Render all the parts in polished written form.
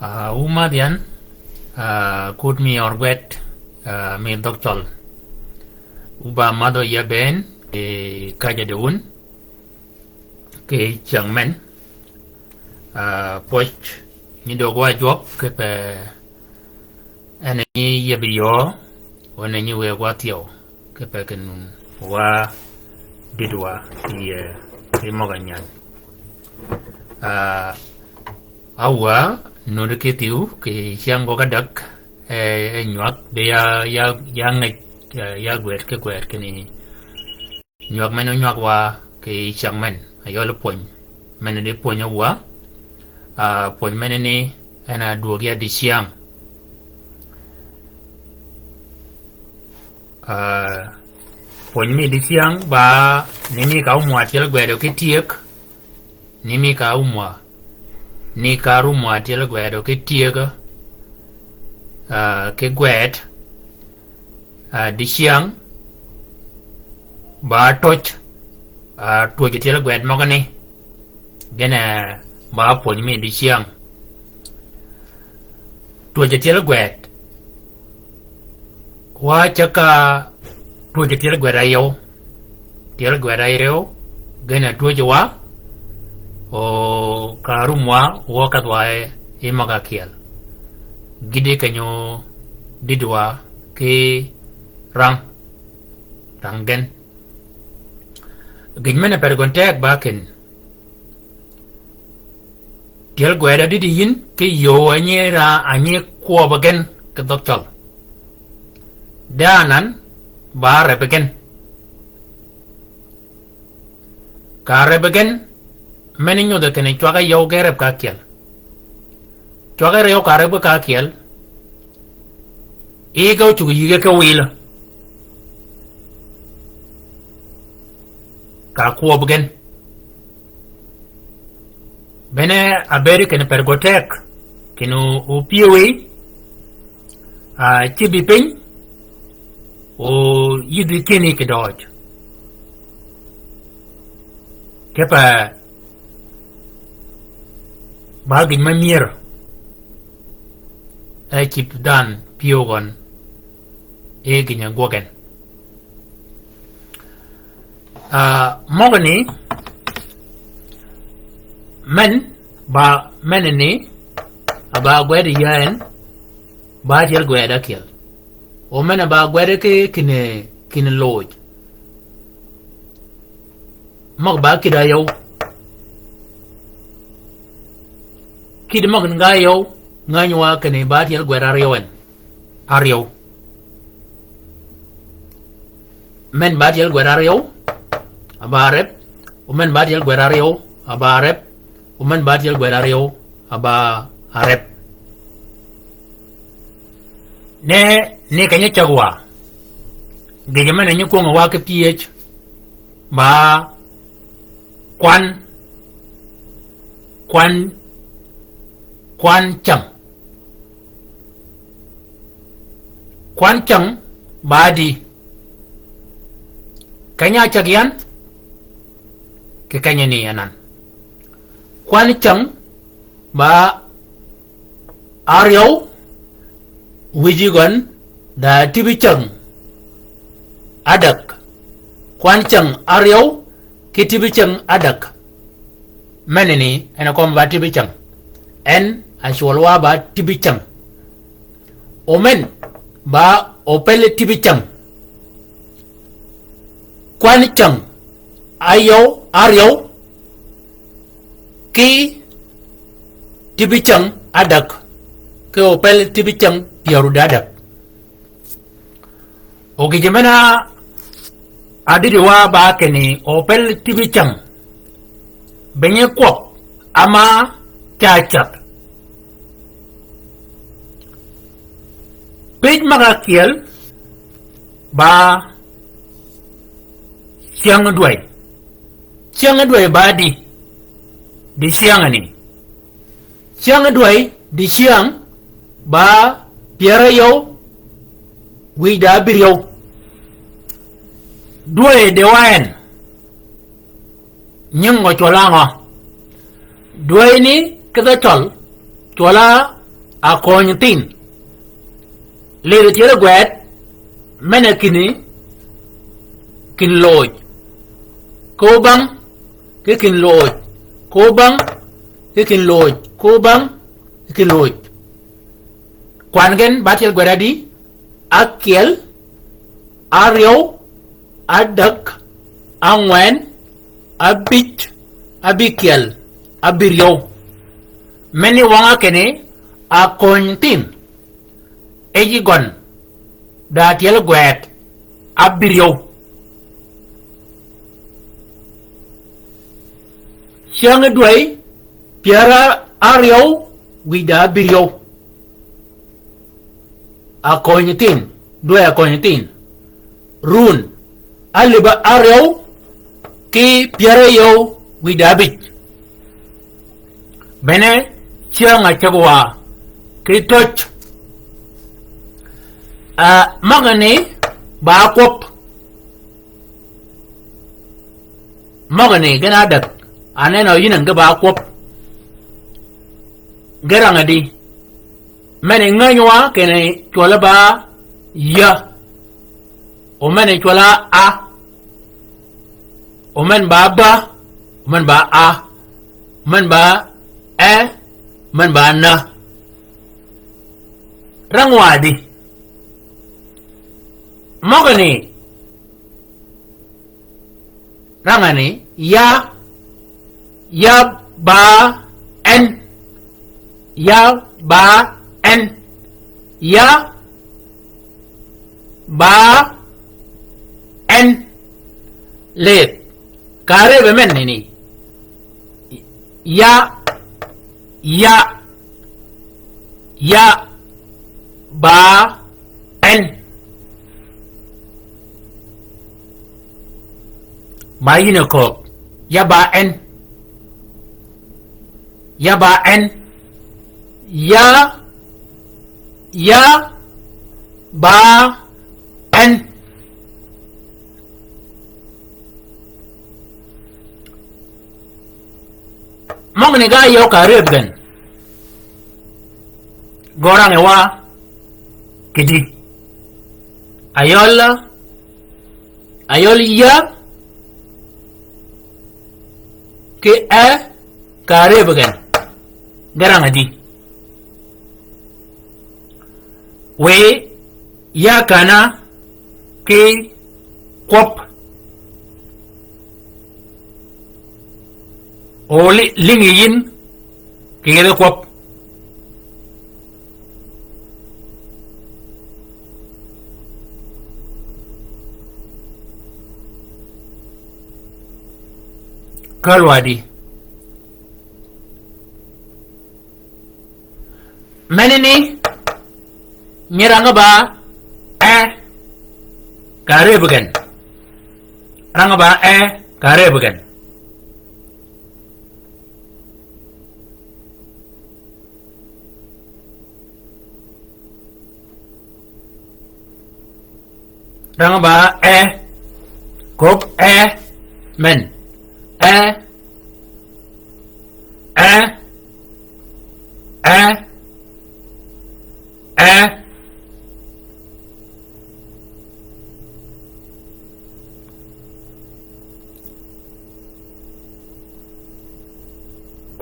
Umadian could me or wet me doctor uba mother ya ben kaja de un ke chang men poch ni do gwa jok ke pe ani ye biyo wana ni we gwa tio ke pe ken wa didwa ye moganyan awa no de ketiu ke chang go kadak nyuak de ya ngai ya gwet ke ni nyuak men nyuak wa ke chang men ayo lo pon men de pon wa pon men ni ana duogia di siang pon mi di siang ba ni mi ka umwa tel gwedo ke tiek ni mi ka umwa ni ka rumwa tel gwedo ke tiek ke gwet di siang ba toch tuoji tel gwet mogani gena ba pon mi di siang tuoji tel gwet wa chaka tuoji tel gwet ayo gena tuoji wa o karumwa wo katwae imaga kiel gide kanyo didwa ke rangen gijmene pergontek baken tiel gweda didi yin ke yo anye kwa bagen ke doktor danan ba rebegen ka rebegen meninyo de kene chwaga yo gereb ka kiel chwaga yo ka reb ka kiel e go chu yige ke wil ka kwa bagen bene aberi kene pergotek kenu upiewe chibi pin o yidi kini ke doj kepa bagin mamir chip dan piogon ginya gogen mogani men ba menene aba gwede yan ba jel gwede kiel o men ba gwede ke kine loj mog ba kida yow kid mog nga yow nganywa kene ba jel gwede aryo men ba jel gwede aryo aba rep o men ba jel gwede aryo aba rep uman batil gwerario aba arep ne kanya chagwa gejama na nyuko wa ke ph ba kwan chang badi kanya chagyan ke kanya ni anan kwan chang ba aryo wijigon da tibi chang adak kwan chang aryo ki tibi chang adak menini ena kom ba tibi chang en ashwalwa ba tibi chang omen ba opele tibi chang kwan chang aryo ki tibichang adak ke opel tibichang piaru dadak ogi jemana adiri wa ba kene opel tibichang benye kwok ama chachak pej magakiel ba siang duai ba di siang ani siang duai di siang ba piara yo wida bir yo duai de waen nyang ngo chola ngo duai ni kada chol chola a coin tin. Lady Teleguet, Menakini, Kin Lloyd. Kobang, Kikin Lloyd. Kobang, Kikin Lloyd. Kobang, Kikin Lloyd. Kwangen, Batil Gueradi, Akiel, Ario, Adak, Angwen, Abit, Abikiel, Abirio. Many wanga kene a cointin. Ejigon, that yellow guet, Abirio. Siang Dway, Piera Ario, with Abirio. A cointin, Dway a cointin. Rune, Aliba Ario, Ki Piera yo, with Abit. Bene, Siang a Chagua, Ki touch. Magani, Bakop. Magani, Ganadak. Aneno yin and Gabakop. Gerangadi. Many Nanywa can a Cholaba ya. O many Chola a. O men baba. Man ba a. Man ba e. Man ba na. Rangwadi. Mogani. Rangani. Ya. Ya ba en. Ya ba en. Ya ba en. Let. Kare bemen nini. Ya. Ya. Ya ba en. Mayina ko. Ya ba en. Ya ba en. Ya. Ya ba en. Mong ni ga yo ka rebgen. Gorang ewa kidi. Ayol ya ke ka rebgen. Garang adi. We ya kana ke kop o lingiyin ke gede kop kalwadi menini nyeranga ba kare bukan ranga ba kare bukan ranga ba kop men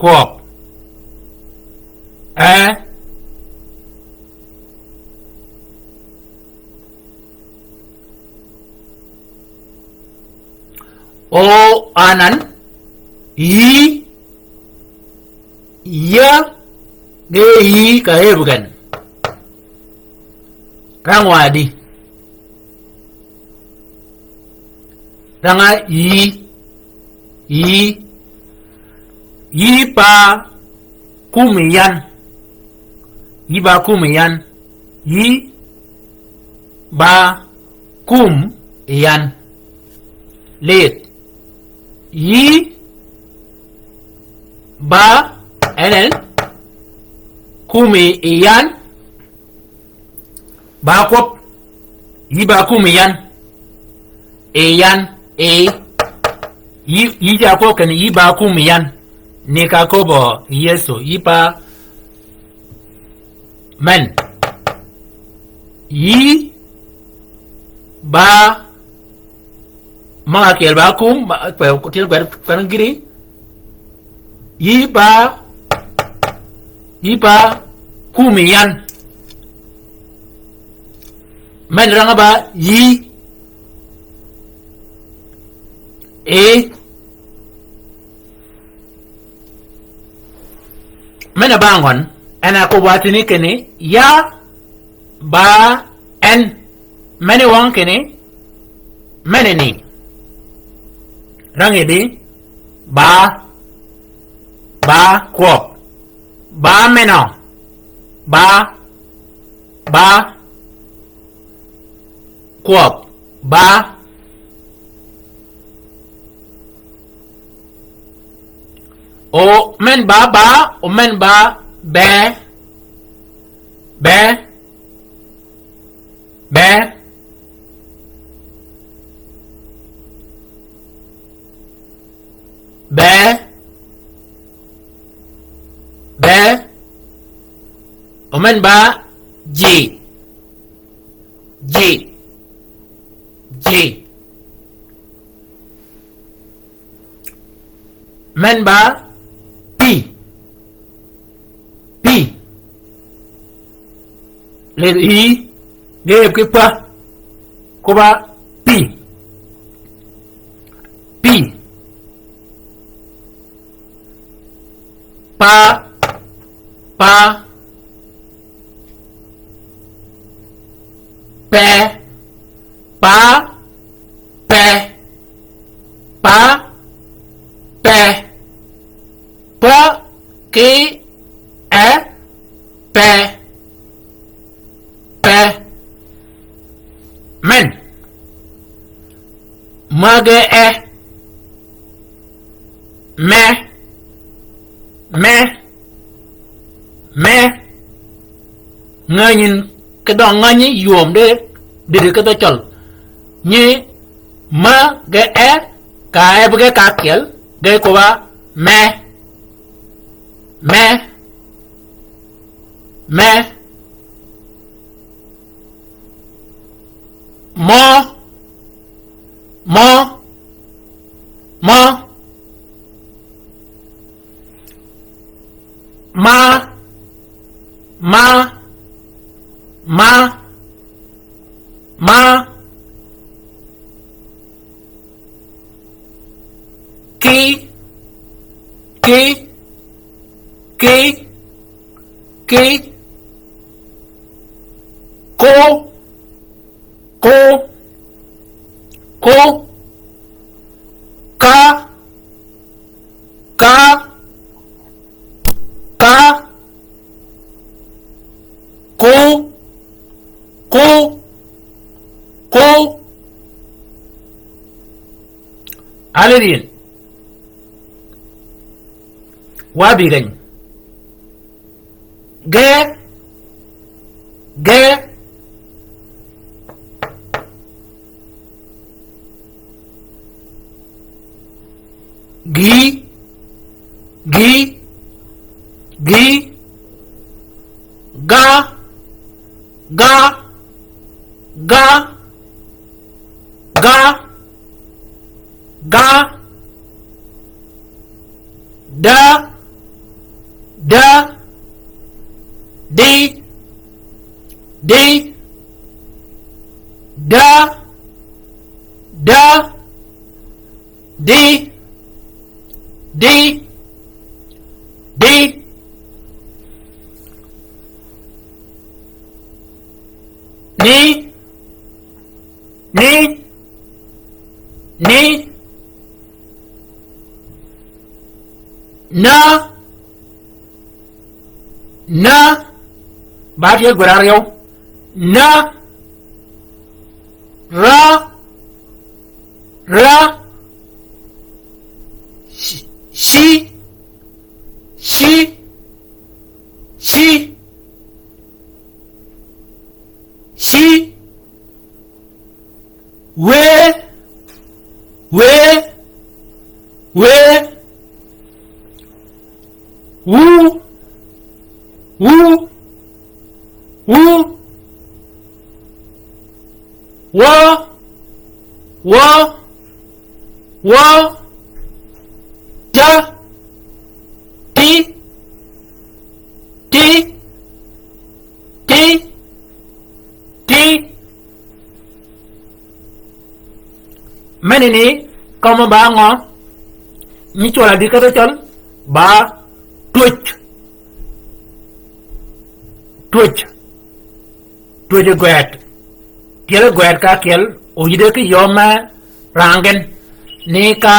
Kwop o anan yi ya ge yi ka he bukan rangwadi ranga yi pa kumiyan yi ba kumiyan yi ba kum yan let yi ba enen kumi yan ba kop yi ba kumi yan yan yi ja ko kan yi ba kumi yan ne ka ko bo yeso yi pa men yi ba mga kiel ba kum pa ko til par giri yi ba kumiyan men ranga ba yi e mena bangon ana ko watini kene ya ba en mene won kene mene ni rangi di ba ko ba meno ba ko ba o men ba o men ba be be o men ba ji men ba pi le i ge ke pa ko ba pi pa pe pa pe ke e pe men mage e me ngayin cái đó ngayi yom de cái đó chol ni ma ge e ka e bge ka kel ge ko ba me mo ki ko ka ko Aladin wabi gany ge gi ga da di da di ni na ba dia gurario na ra shi we wo wo wo ja ti ti ti ti menini como ba ngo ni chola di kata chol ba twitch gwet kiel gwet ka kiel ujide ki yoma rangen ni ka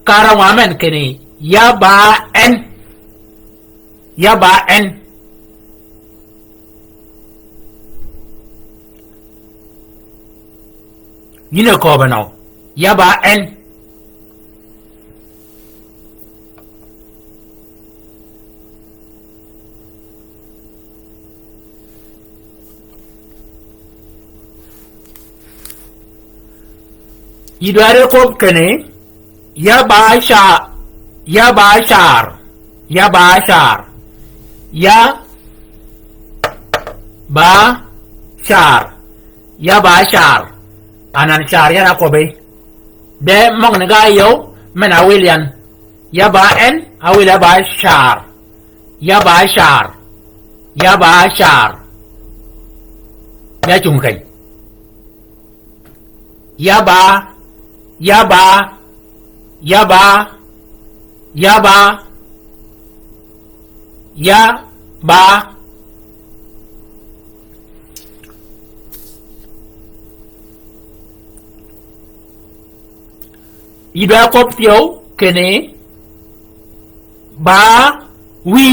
karawamen kini ya ba en yine ko banaw ya ba en idare ko kene ya ba shar ya ba shar ya ba shar anan shar yana ko be de mong ne ga yo mena william ya ba en awila ba shar ya chung kai ya ba ida kop tiêu kene ba wi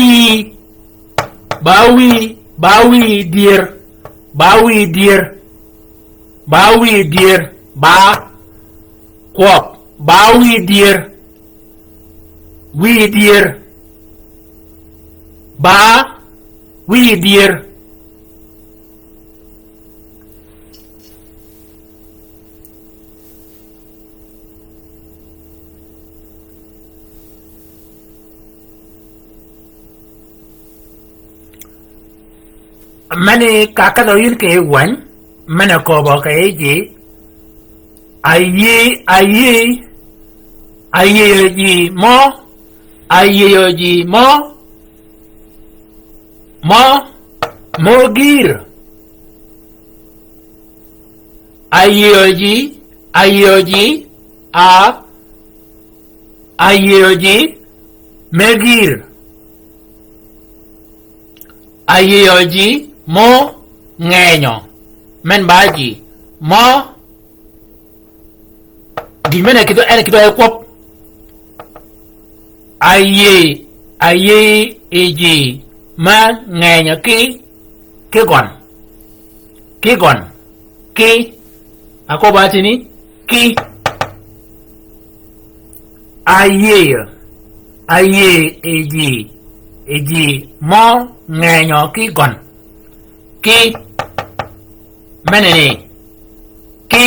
dear ba kop ba wi dear ba wi dear mane kakado yin ke wan mane ko ba ke ji aye ji mo gir aye ji megir aye ji mo ngenyo men baji mo di mena kito ekop aye eji ma ngenyo ki gon ki ako batini ki aye eji mo ngenyo ki gon ki menene ki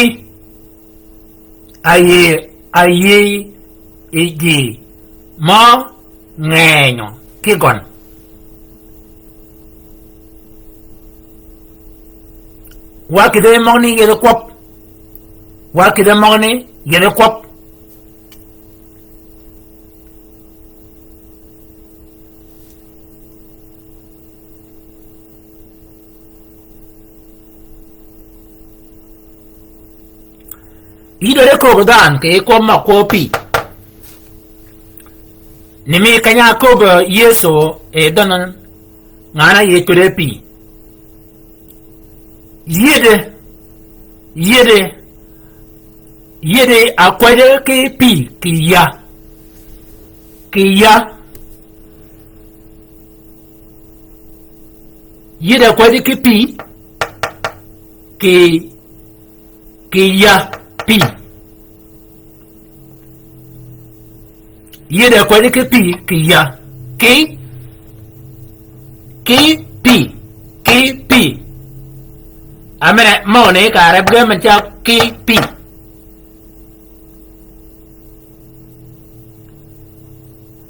aye eji mo ngenyo ki gon wakide mogni yede kwop idore ko dan ke ko ma kopi nimi kanya ko ba yeso e donan ngana ye turepi yede akwade ke pi kiya yede akwade ke pi kiya pi yede akwade ke pi kiya ki pi amene mone ka arab ga man cha ki pi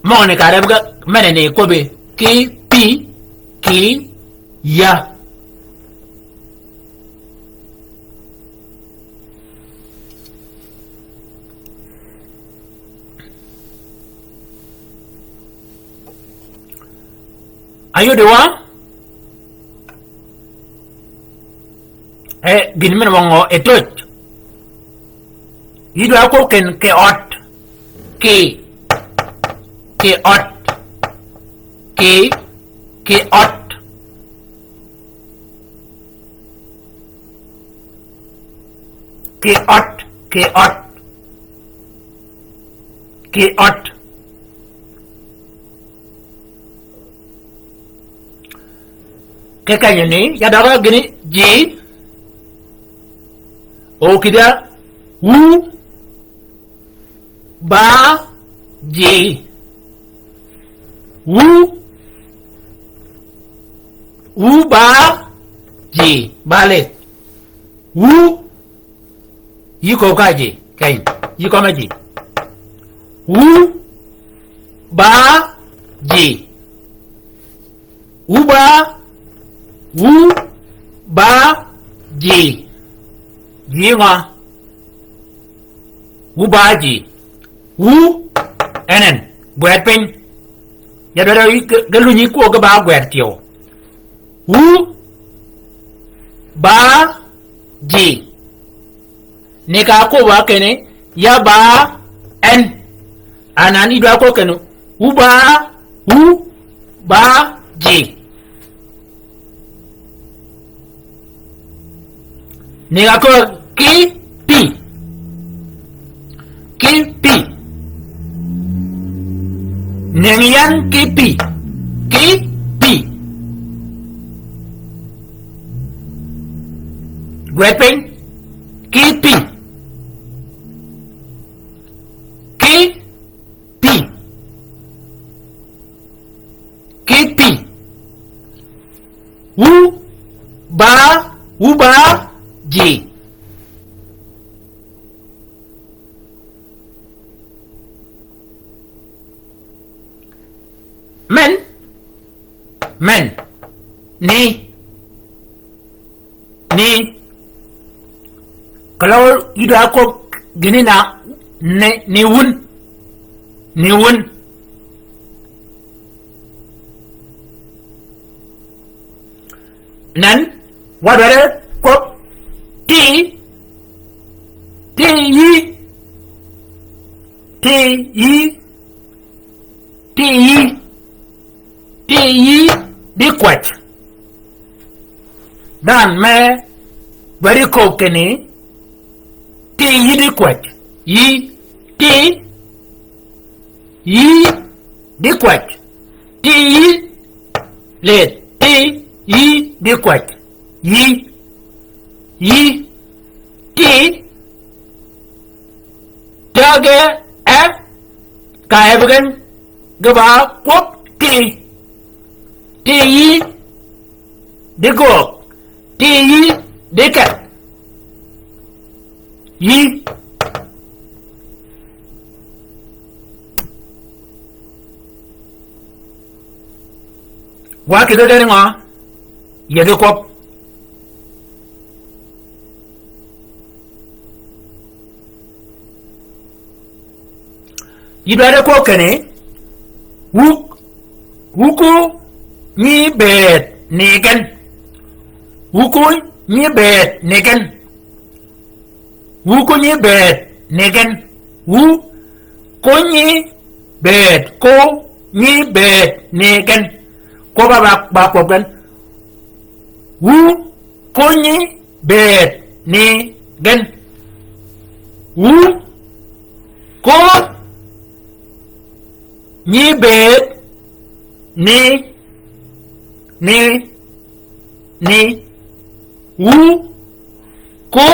mone ka arab ga mene ne ko be ki pi ki ya Ayo dewa gini men wongo etot yido ako ken ke ot ke ot ke ot ke ot ke kanya ni ya daga gini ji o kida wu ba ji wu ba ji bale wu yi ko ka ji kai yi ko ma ji wu ba ji wu ba ji ji nga wu ba ji wu enen buat pen ya da galu ni ko ga ba gwet tio wu ba ji ne ka ko wa kene ya ba en anani do ko kene wu ba ji ne ka ko ki pi nengian kipi Gwepeng kipi wu ba ji men ni kalau ida aku gini na ni wun nan wadare ko ti di kwat dan me bari ko kene ti di kwat yi di kwat ti le ti di kwat yi ti tage ka ebgen gaba kwat ti di gok ti di kat yi wa kita dari nga ya di kop ibada ko kene wuku ni bet negen wuku ni bet negen wu ko ni bet negen wu ko ni bet negen ko ba ko gan wu ko ni bet negen wu ko ni bet ni wu ko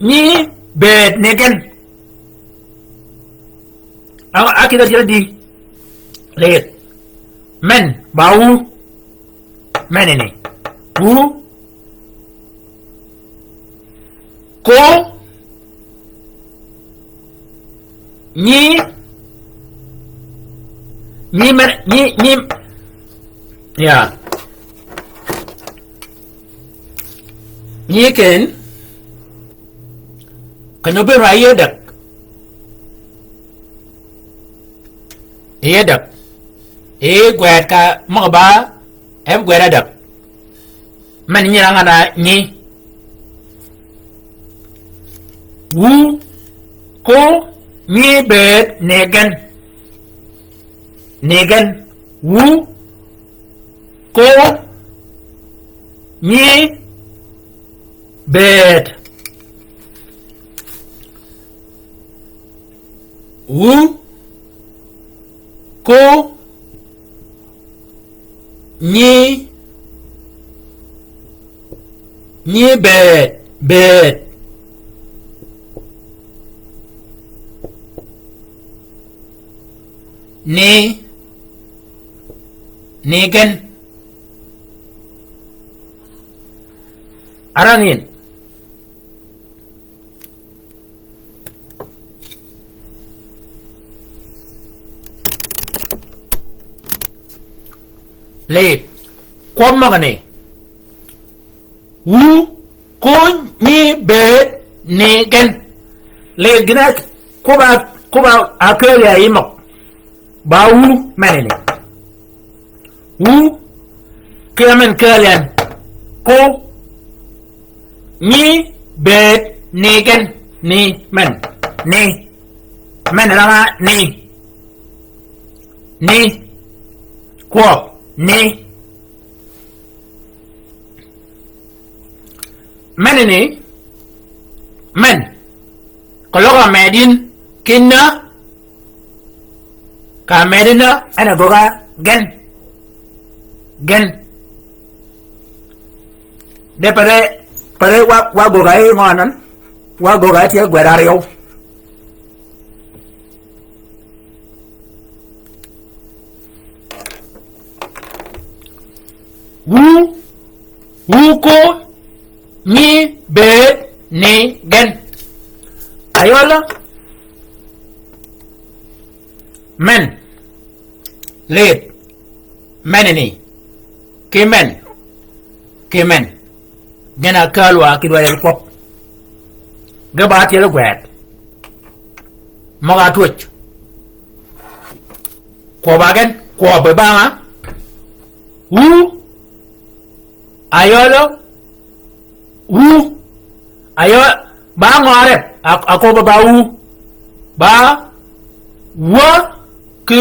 ni bet negen kita jadi lihat men bau men ini wu ko ni ya ni ken kanobe raya dak e gwet ka mo ba em gwera dak man nyiranga na ni wu ko ni be negen wu ko ni bet wu ko ni bet ni negen arangin le kwam magane wu ko ni be negen le gina ko ba akele ayi mak ba wu manene wu kemen kalian ko ni be negen ni men rama ni ko ni menene men kologa medin kinna ka medina ana goga gen de pare wa goga e ngonan wa goga ti gwerario wu ko ni be ni gen ayola men late menini kemen gena kalwa kidwa el pop gaba ti el gwet moga tuch ko bagen ko be ba wu ayolo wu ayo ba ngore ako ba wu ba wa ke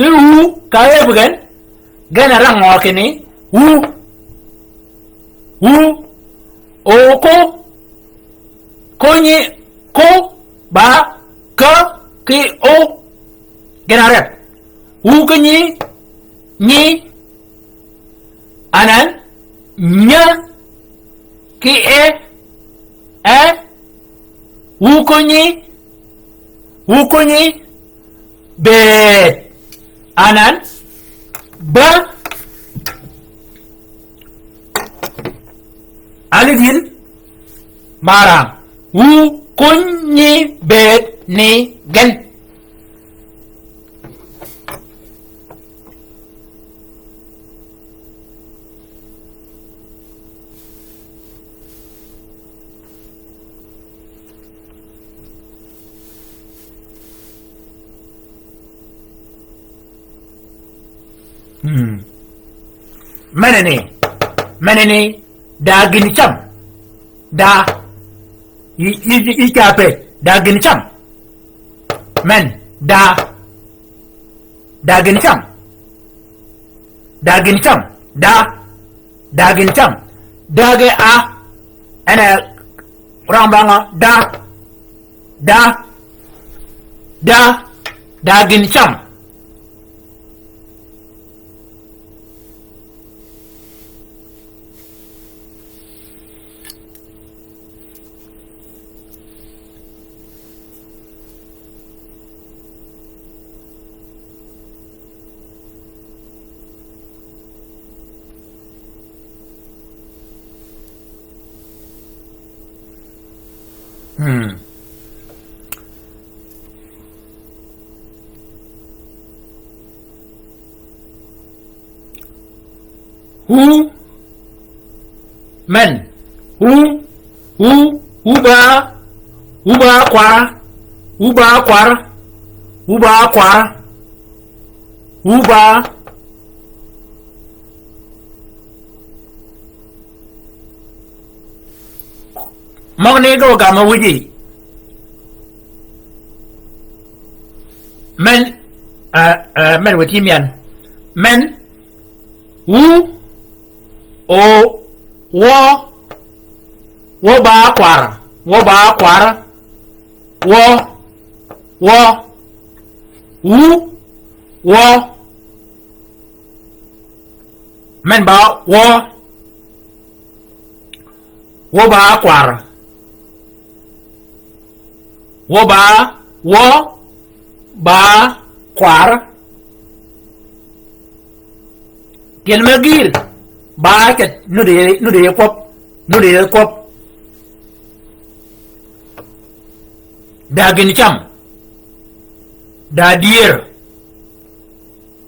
wu ka e bugen gana rang ngor kini wu o ko ni ko ba ka ki o gana rep wu ko ni anan nya ki e wu ko ni be anan ba alidin marang wu kunyi bet ni gen menene da ginicham da yi kape da ginicham men da ginicham da ge a ene rambanga da ginicham Who men who ba kwara Uba kwa. Uba. Magne do gama wuji. Men men wetimian. Men wu o wo ba kwara. Wo ba kwara. Wo men ba wo ba kwara. Wo ba kwara. Kiel magir ba ket nu de kop da gin cham da dier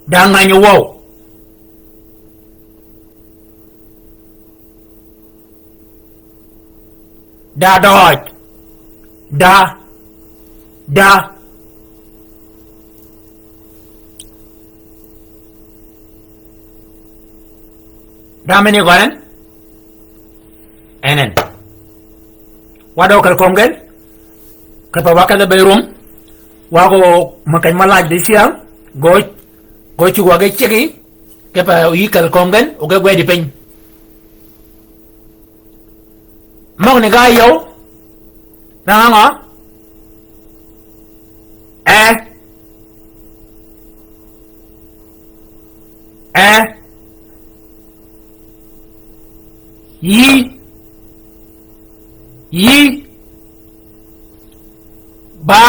da nganyo wow da doj da meni goren enen wado kal kongen kapa wakala bayrum wago makay malaj de siang go ci wage cegi kapa yikal kongen o ga gwedi peñ mok ne ga yow na nga yi ba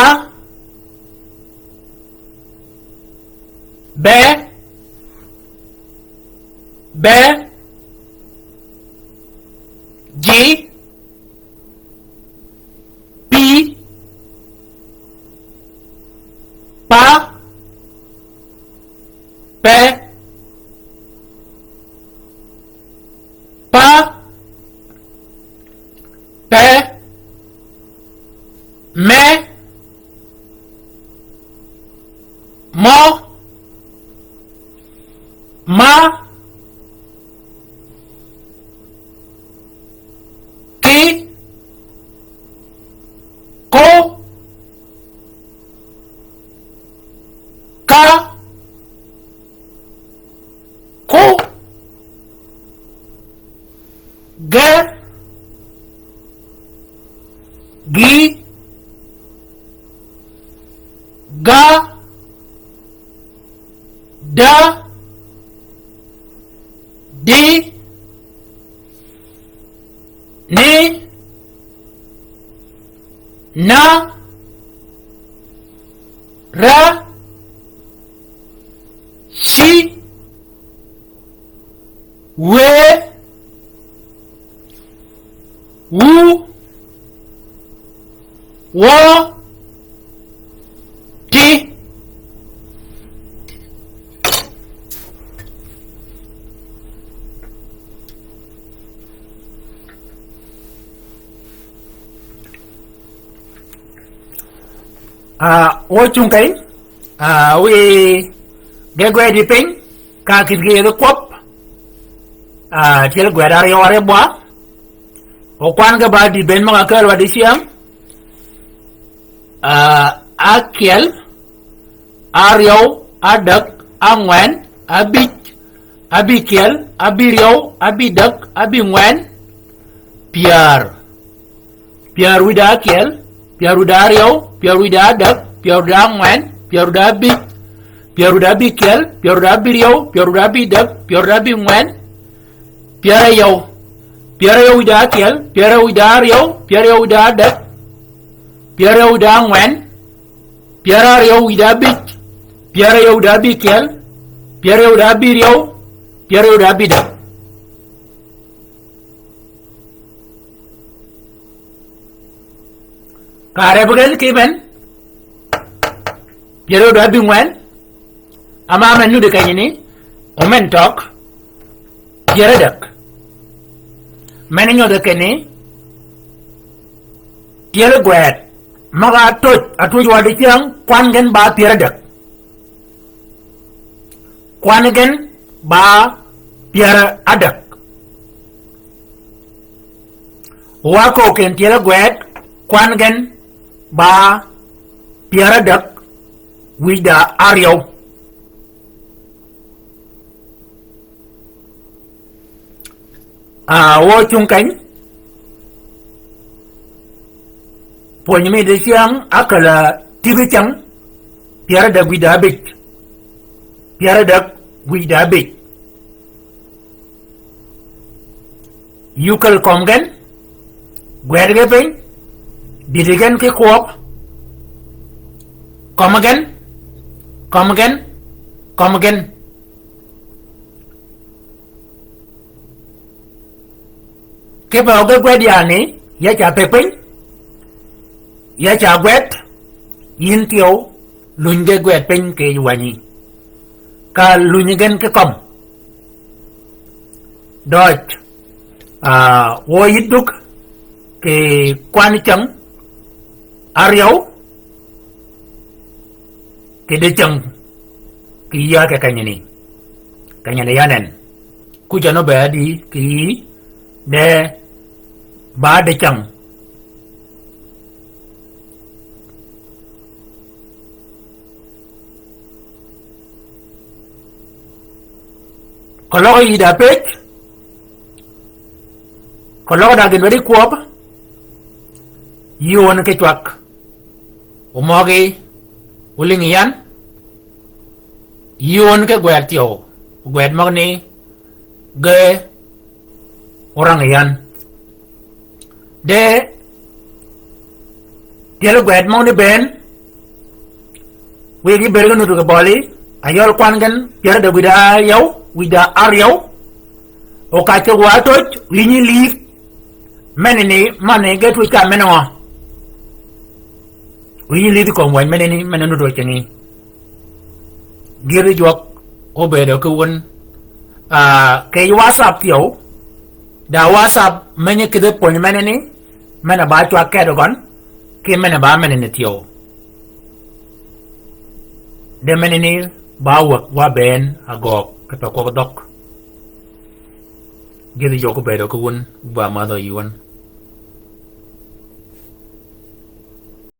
be ji pi pa pe me mo ma ki ko ka ko ge gi ga da di ni na ra shi we wu wo ti wo chung kai we gwe di ping ka kit ge do kop tiel gwe dar yo are bwa o kwan ga ba di ben ma ka wa di siam akel aryo adak angwen abikel abiryo abidak abingwen piar wida akel piar wida aryo piar wida adak piar wida angwen piar wida abik piar wida abikel piar wida abiryo piar wida abidak piar wida abingwen piar yo wida akel piar wida aryo piar yo wida adak piar yo wida angwen piar aryo wida abik piar yo wida abikel piar yo wida abiryo piar yo wida abidak kare bukan kiben piar yo wida abingwen ama men nu de kanyini omen tok piar dak men nyo de kene tiel gwet maga toj atuj wadi tiang quan gen ba piara dak quan gen ba piara adak wa ko ken tiela gwet quan gen ba piara dak wida aryo wo chung cánh po nyame de siang akala tibi chang piara dak wida bit piara dak wida bit yukal komgen gwerge pin dirigen ke kuop come again come again come again cái vào cái quét nhà này giá trả pe pin giá trả quét yên tiêu luôn cái quét pin cái gì cả luôn gen cái com dot wo ít đúc cái quan trọng ariau cái đế chăng cái ya cái này anen ku cho nó bé đi cái để ba đế chăng kalau i dapet kalau dah gen beri kuap iwan ke cuak umogi uling iyan iwan ke guet yo guet magni ge orang iyan de tiada guet mau ni ben wegi bergen untuk ke bali ayol kwan gan tiada da wida yau wida ar yau o ka ke watot wini li menene mane get wi ka menwa wini li ko wan menene menenu do chani giri jok o be do ko won ke whatsapp yo da whatsapp menye ke de pon menene mena ba chwa ke do gon ke mena ba menene tio de menene ba wa ben agok ke to ko dok giri jok be do ko won ba ma do yuan